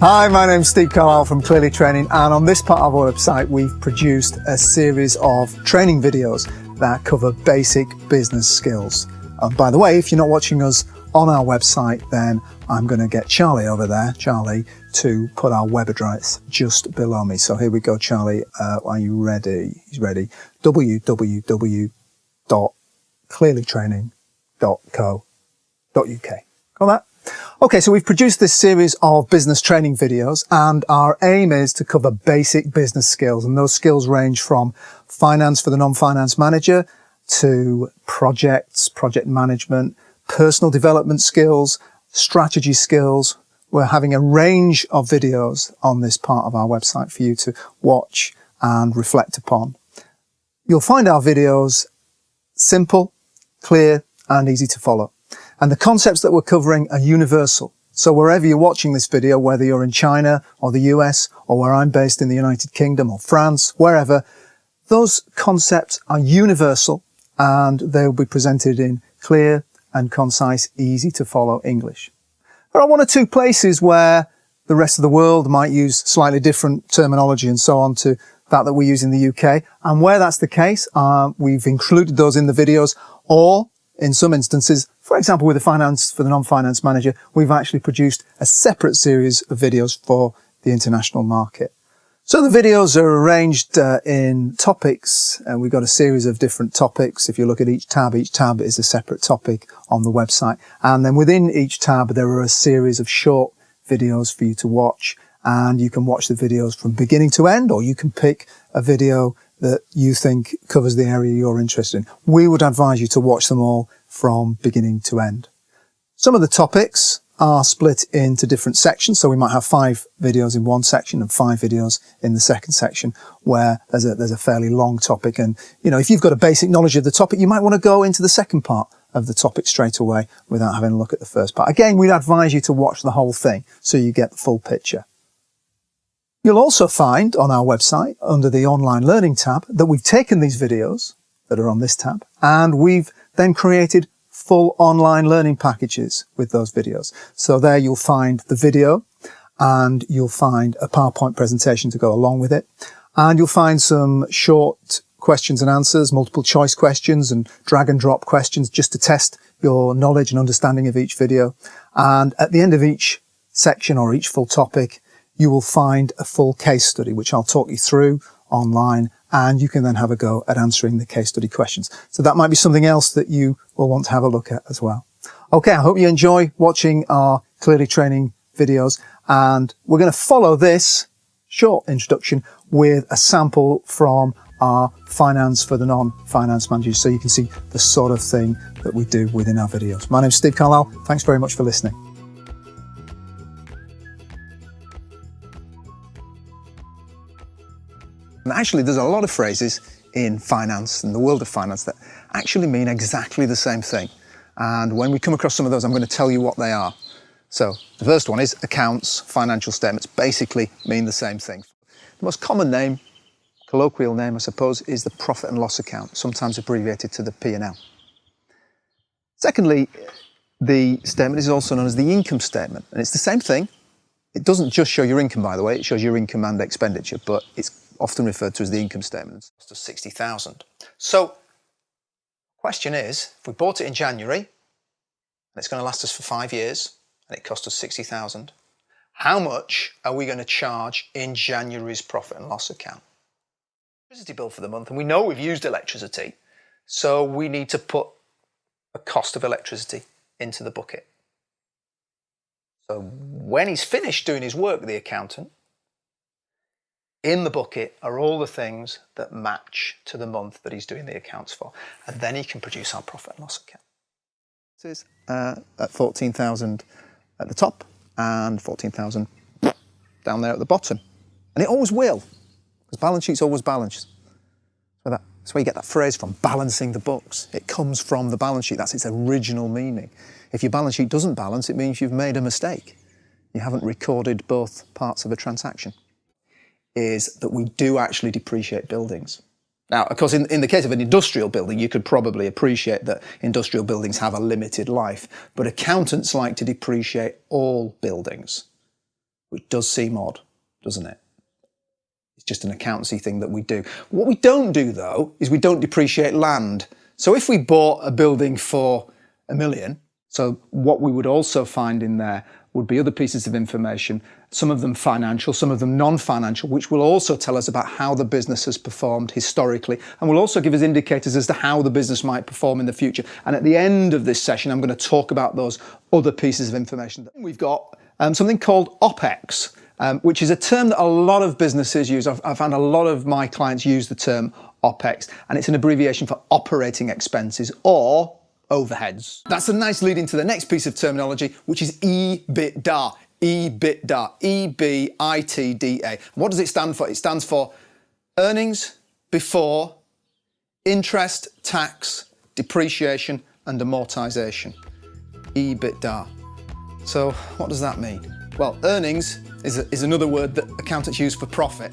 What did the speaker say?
Hi, my name's Steve Carlisle from Clearly Training, and on this part of our website we've produced a series of training videos that cover basic business skills. By the way, if you're not watching us on our website, then I'm going to get Charlie over there, Charlie, to put our web address just below me. So here we go, Charlie. Are you ready? He's ready. www.clearlytraining.co.uk. Got that? Okay, so we've produced this series of business training videos, and our aim is to cover basic business skills. And those skills range from finance for the non-finance manager to projects, project management, personal development skills, strategy skills. We're having a range of videos on this part of our website for you to watch and reflect upon. You'll find our videos simple, clear, and easy to follow. And the concepts that we're covering are universal. So wherever you're watching this video, whether you're in China or the US or where I'm based in the United Kingdom or France, wherever, those concepts are universal and they'll be presented in clear and concise, easy to follow English. There are one or two places where the rest of the world might use slightly different terminology and so on to that we use in the UK. And where that's the case, we've included those in the videos, or in some instances, for example, with the finance for the non-finance manager, we've actually produced a separate series of videos for the international market. So the videos are arranged in topics, and we've got a series of different topics. If you look at each tab is a separate topic on the website. And then within each tab, there are a series of short videos for you to watch. And you can watch the videos from beginning to end, or you can pick a video that you think covers the area you're interested in. We would advise you to watch them all from beginning to end. Some of the topics are split into different sections, so we might have 5 videos in one section and 5 videos in the second section, where there's a fairly long topic. And, you know, if you've got a basic knowledge of the topic, you might want to go into the second part of the topic straight away without having a look at the first part. Again, we'd advise you to watch the whole thing so you get the full picture. You'll also find on our website, under the online learning tab, that we've taken these videos that are on this tab, and we've then created full online learning packages with those videos. So there you'll find the video, and you'll find a PowerPoint presentation to go along with it, and you'll find some short questions and answers, multiple choice questions and drag and drop questions just to test your knowledge and understanding of each video. And at the end of each section or each full topic, you will find a full case study, which I'll talk you through online, and you can then have a go at answering the case study questions. So that might be something else that you will want to have a look at as well. Okay, I hope you enjoy watching our Clearly Training videos, and we're going to follow this short introduction with a sample from our finance for the non-finance managers, so you can see the sort of thing that we do within our videos. My name's Steve Carlisle. Thanks very much for listening. And actually, there's a lot of phrases in finance and the world of finance that actually mean exactly the same thing. And when we come across some of those, I'm going to tell you what they are. So the first one is accounts, financial statements basically mean the same thing. The most common name, colloquial name, I suppose, is the profit and loss account, sometimes abbreviated to the P&L. Secondly, the statement is also known as the income statement, and it's the same thing. It doesn't just show your income, by the way, it shows your income and expenditure, but it's often referred to as the income statement. It's just 60,000. So, the question is, if we bought it in January, and it's going to last us for 5 years, and it cost us 60,000, how much are we going to charge in January's profit and loss account? Electricity bill for the month, and we know we've used electricity, so we need to put a cost of electricity into the bucket. So when he's finished doing his work, the accountant, in the bucket are all the things that match to the month that he's doing the accounts for. And then he can produce our profit and loss account. This is at 14,000 at the top and 14,000 down there at the bottom. And it always will, because balance sheet's always balanced. So that's where you get that phrase from, balancing the books. It comes from the balance sheet. That's its original meaning. If your balance sheet doesn't balance, it means you've made a mistake. You haven't recorded both parts of a transaction. Is that we do actually depreciate buildings. Now, of course, in the case of an industrial building, you could probably appreciate that industrial buildings have a limited life, but accountants like to depreciate all buildings. which does seem odd, doesn't it? It's just an accountancy thing that we do. What we don't do, though, is we don't depreciate land. So if we bought a building for $1 million, so what we would also find in there would be other pieces of information, some of them financial, some of them non-financial, which will also tell us about how the business has performed historically, and will also give us indicators as to how the business might perform in the future. And at the end of this session, I'm going to talk about those other pieces of information. We've got something called OPEX, which is a term that a lot of businesses use. I've found a lot of my clients use the term OPEX, and it's an abbreviation for operating expenses or overheads. That's a nice lead into the next piece of terminology, which is EBITDA. EBITDA, E-B-I-T-D-A. What does it stand for? It stands for earnings before interest, tax, depreciation, and amortization. EBITDA. So what does that mean? Well, earnings is another word that accountants use for profit.